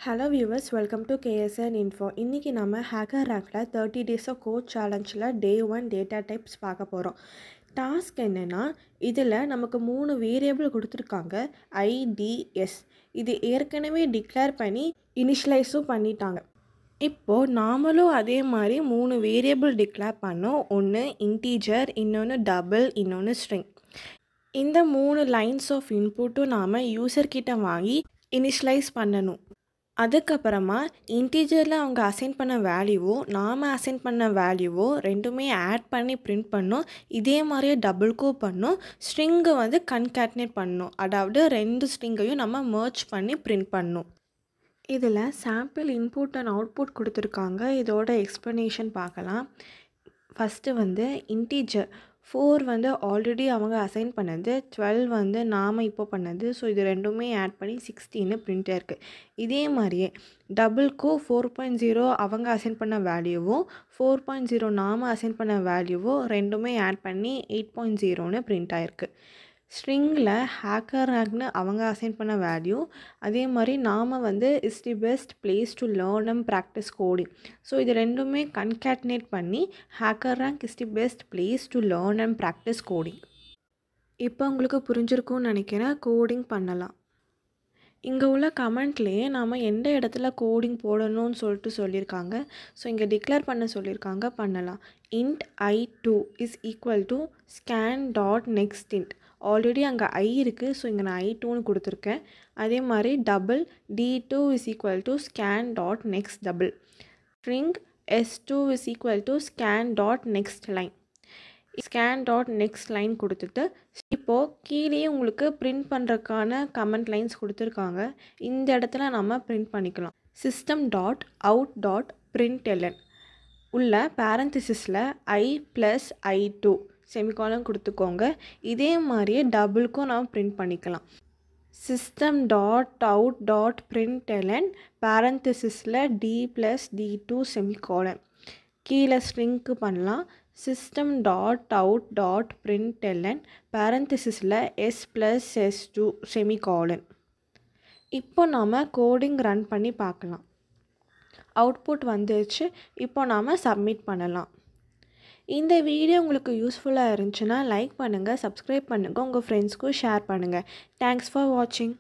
Hello viewers, welcome to KSN Info. இன்னைக்கு நம்ம Hacker Rankல 30 days of code challengeல day 1 data types பார்க்க போறோம். Task என்னன்னா இதில் நமக்கு 3 வேரியபிள் கொடுத்துருக்காங்க IDS. இது ஏற்கனவே டிக்ளேர் பண்ணி இனிஷியலைஸும் பண்ணிட்டாங்க. இப்போது நாமளும் அதே மாதிரி 3 வேரியபிள் டிக்ளேர் பண்ணோம். ஒன்று இன்டீஜர், இன்னொன்று டபுள், இன்னொன்று ஸ்ட்ரிங். இந்த 3 லைன்ஸ் ஆஃப் இன்புட்டும் நாம் யூசர்கிட்ட வாங்கி இனிஷியலைஸ் பண்ணணும். அதுக்கப்புறமா இன்டீஜரில் அவங்க அசைன் பண்ண வேல்யூவோ நாம் அசைன் பண்ண வேல்யூவோ ரெண்டுமே ஆட் பண்ணி பிரிண்ட் பண்ணோம். இதே மாதிரியே டபுள்க்கும் பண்ணோம். ஸ்ட்ரிங்கை வந்து கன்கேட்னேட் பண்ணோம். அதாவது 2 ஸ்ட்ரிங்கையும் நம்ம மர்ஜ் பண்ணி பிரிண்ட் பண்ணோம். இதில் சாம்பிள் இன்புட் அண்ட் அவுட்புட் கொடுத்துருக்காங்க. இதோட எக்ஸ்ப்ளனேஷன் பார்க்கலாம். ஃபஸ்ட்டு வந்து இன்டீஜர் 4 வந்து ஆல்ரெடி அவங்க அசைன் பண்ணது, 12 வந்து நாம் இப்போ பண்ணது. ஸோ இது ரெண்டுமே ஆட் பண்ணி 16 பிரிண்ட் இருக்குது. இதே மாதிரியே டபுள்க்கும் 4.0 அவங்க அசைன் பண்ண வேல்யூவும் 4.0 நாம் அசைன் பண்ண வேல்யூவும் ரெண்டுமே ஆட் பண்ணி 8.0ன்னு பிரிண்ட் ஆகிருக்கு. ஸ்ட்ரிங்கில் ஹேக்கர் ரேங்க்னு அவங்க அசைன் பண்ண வேல்யூ, அதே மாதிரி நாம் வந்து is the best place to learn and practice coding. So இது ரெண்டுமே கன்கேட்னேட் பண்ணி hacker rank is the best place to learn and practice coding. இப்போ உங்களுக்கு புரிஞ்சிருக்கும்னு நினைக்கிறேன். கோடிங் பண்ணலாம். இங்கே உள்ள கமெண்ட்லேயே நாம் எந்த இடத்துல கோடிங் போடணும்னு சொல்லியிருக்காங்க. ஸோ இங்கே டிக்ளேர் பண்ண சொல்லியிருக்காங்க, பண்ணலாம். int i2 is equal to scan dot next int. Already அங்கே ஐ இருக்குது. ஸோ இங்கே நான் i2ன்னு கொடுத்துருக்கேன். அதே மாதிரி double d2 is equal to scan dot next double. String s2 is equal to scan dot next line. Scan dot next line கொடுத்துட்டு இப்போது கீழே உங்களுக்கு பிரிண்ட் பண்ணுறதுக்கான கமெண்ட் லைன்ஸ் கொடுத்துருக்காங்க. இந்த இடத்துல நம்ம பிரிண்ட் பண்ணிக்கலாம். System dot out dot println உள்ள பேரந்திசிஸில் i+i2 செமிகாலன் கொடுத்துக்கோங்க. இதே மாதிரியே டபுளுக்கும் நாம் பிரிண்ட் பண்ணிக்கலாம். System dot out dot println பேரந்திசிஸில் d+d2 semicolon. கீழே ஸ்ட்ரிங்க்கு பண்ணலாம். System dot out dot println பேரந்திசிஸில் s+s2 semicolon. இப்போ நாம் கோடிங் ரன் பண்ணி பார்க்கலாம். அவுட்புட் வந்துருச்சு. இப்போ நாம் சப்மிட் பண்ணலாம். இந்த வீடியோ உங்களுக்கு யூஸ்ஃபுல்லாக இருந்துச்சுன்னா லைக் பண்ணுங்கள், சப்ஸ்கிரைப் பண்ணுங்கள், உங்கள் ஃப்ரெண்ட்ஸ்க்கும் ஷேர் பண்ணுங்கள். தேங்க்ஸ் ஃபார் வாட்சிங்.